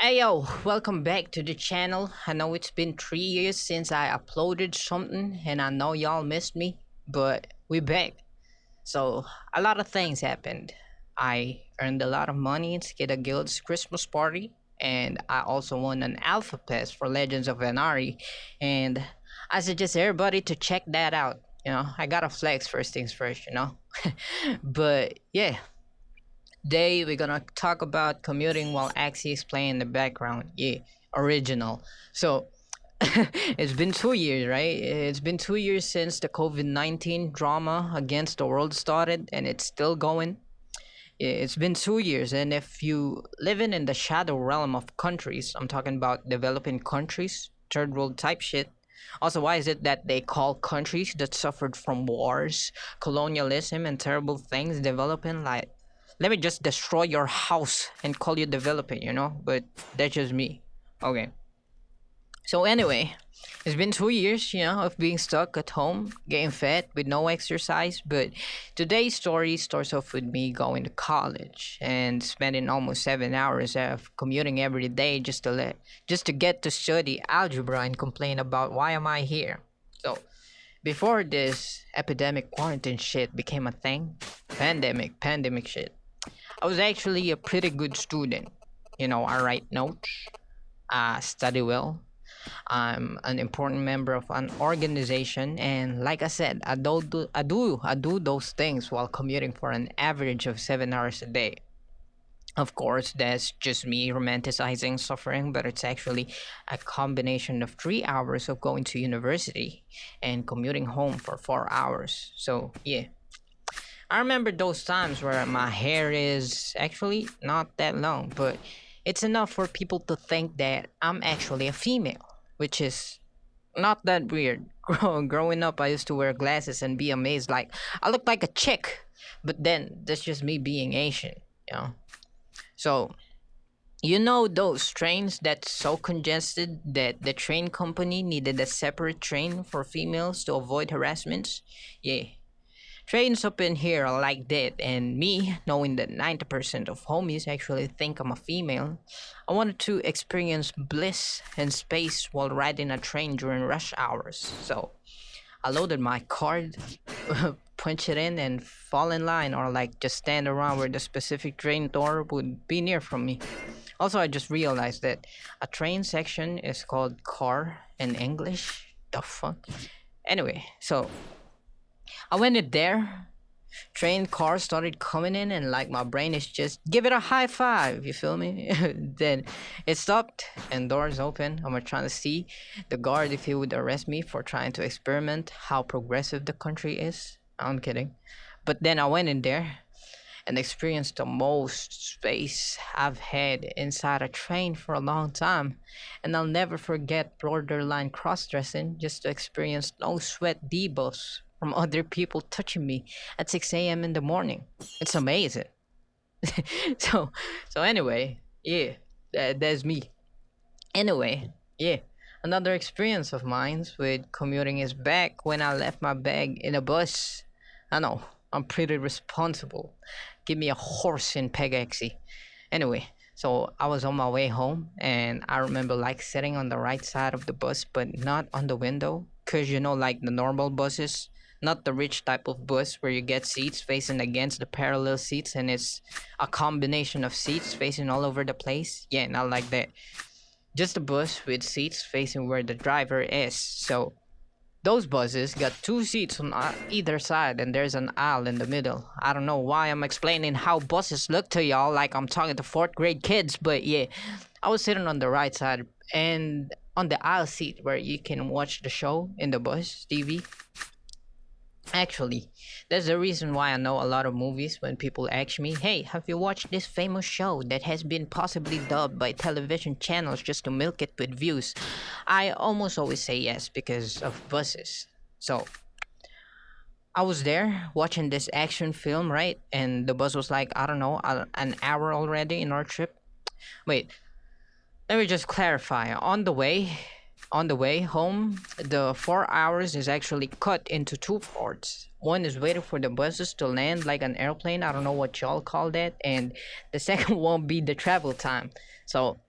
Hey yo, welcome back to the channel. I know it's been 3 years since I uploaded something, and I know y'all missed me, but we back. So, a lot of things happened. I earned a lot of money to get a guild's Christmas party, and I also won an alpha pass for Legends of Venari, and I suggest everybody to check that out. I gotta flex first things first. But yeah, today we're gonna talk about commuting while Axie is playing in the background. Yeah, original. So it's been 2 years, right? It's been 2 years since the COVID-19 drama against the world started, and it's still going. Yeah, it's been 2 years, and if you living in the shadow realm of countries, I'm talking about developing countries, third world type shit. Also, why is it that they call countries that suffered from wars, colonialism, and terrible things developing? Like, let me just destroy your house and call you developing. But that's just me. Okay. So anyway, it's been 2 years, of being stuck at home, getting fat with no exercise. But today's story starts off with me going to college and spending almost 7 hours of commuting every day just to get to study algebra and complain about why am I here. So before this epidemic quarantine shit became a thing, pandemic shit, I was actually a pretty good student. I write notes, I study well, I'm an important member of an organization, and like I said, I do those things while commuting for an average of 7 hours a day. Of course, that's just me romanticizing suffering, but it's actually a combination of 3 hours of going to university and commuting home for 4 hours. So yeah, I remember those times where my hair is actually not that long, but it's enough for people to think that I'm actually a female, which is not that weird. Growing up, I used to wear glasses and be amazed, like I look like a chick. But then that's just me being Asian, you know. So those trains that's so congested that the train company needed a separate train for females to avoid harassment. Yeah, trains up in here are like that, and me, knowing that 90% of homies actually think I'm a female, I wanted to experience bliss and space while riding a train during rush hours. So I loaded my card, punch it in, and fall in line, or like just stand around where the specific train door would be near from me. Also, I just realized that a train section is called car in English. The fuck? Anyway, so I went in there. Train cars started coming in, and like my brain is just give it a high five. You feel me? Then it stopped, and doors open. I'm trying to see the guard if he would arrest me for trying to experiment how progressive the country is. I'm kidding. But then I went in there and experienced the most space I've had inside a train for a long time. And I'll never forget borderline cross dressing just to experience no sweat debuffs from other people touching me at 6 a.m. in the morning. It's amazing. so so anyway, yeah, that's me. Anyway, yeah. Another experience of mine with commuting is back when I left my bag in a bus. I know, I'm pretty responsible. Give me a horse in Pegaxi. Anyway, so I was on my way home, and I remember like sitting on the right side of the bus, but not on the window. Cause like the normal buses, not the rich type of bus where you get seats facing against the parallel seats, and it's a combination of seats facing all over the place. Yeah, not like that. Just a bus with seats facing where the driver is. So those buses got two seats on either side, and there's an aisle in the middle. I don't know why I'm explaining how buses look to y'all like I'm talking to fourth grade kids, but yeah, I was sitting on the right side and on the aisle seat where you can watch the show in the bus TV. Actually, that's the reason why I know a lot of movies when people ask me, hey, have you watched this famous show that has been possibly dubbed by television channels just to milk it with views? I almost always say yes because of buses. So, I was there watching this action film, right? And the bus was like, I don't know, an hour already in our trip. Wait, let me just clarify. On the way home, the 4 hours is actually cut into two parts. One is waiting for the buses to land like an airplane. I don't know what y'all call that. And the second one be the travel time. So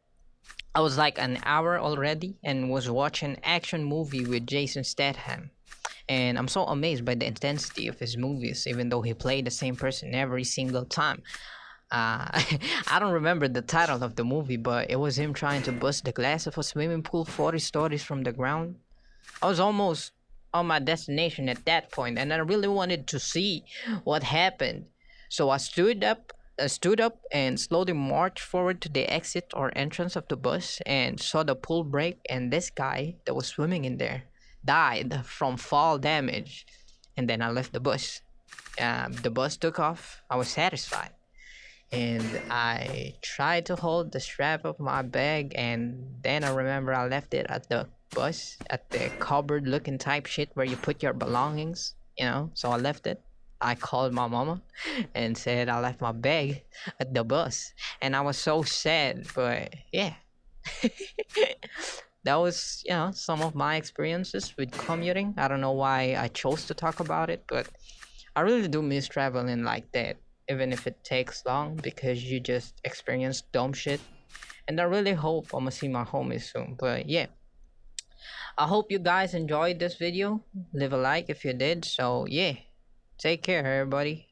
I was like an hour already and was watching action movie with Jason Statham. And I'm so amazed by the intensity of his movies, even though he played the same person every single time. I don't remember the title of the movie, but it was him trying to bust the glass of a swimming pool 40 stories from the ground. I was almost on my destination at that point, and I really wanted to see what happened. So I stood up and slowly marched forward to the exit or entrance of the bus and saw the pool break. And this guy that was swimming in there died from fall damage. And then I left the bus. The bus took off. I was satisfied, and I tried to hold the strap of my bag, and then I remember I left it at the bus, at the cupboard looking type shit where you put your belongings, so I left it. I called my mama and said I left my bag at the bus, and I was so sad. But yeah, that was some of my experiences with commuting. I don't know why I chose to talk about it, but I really do miss traveling like that, even if it takes long, because you just experience dumb shit. And I really hope I'm gonna see my homies soon. But yeah, I hope you guys enjoyed this video. Leave a like if you did. So yeah, take care, everybody.